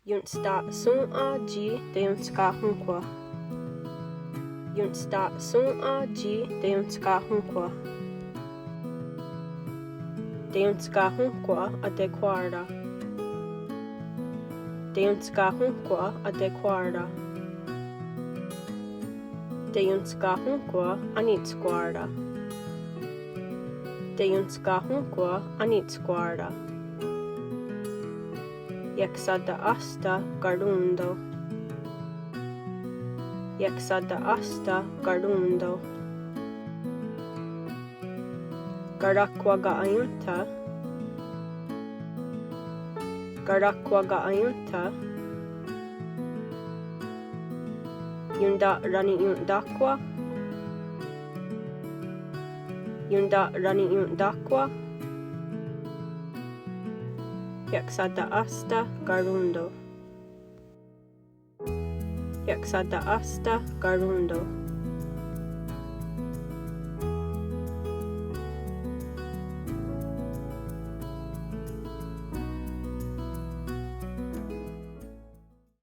Yunt sta sun a ji de yunt ska hunkwa. Yunt sta sun a ji de yunt ska hunkwa. De yunt ska hunkwa a de quarda. De yunt ska hunkwa a de quarda. De yunt ska hunkwa a nit squarda. De yunt ska hunkwa a nit squarda. Yexada asta gardundo. Yexada asta gardundo. Garakwa ga ayunta. Garakwa ga ayunta. Yunda rani yundakwa. Yunda rani yundakwa. Yexada asta garundo. Yexada asta garundo.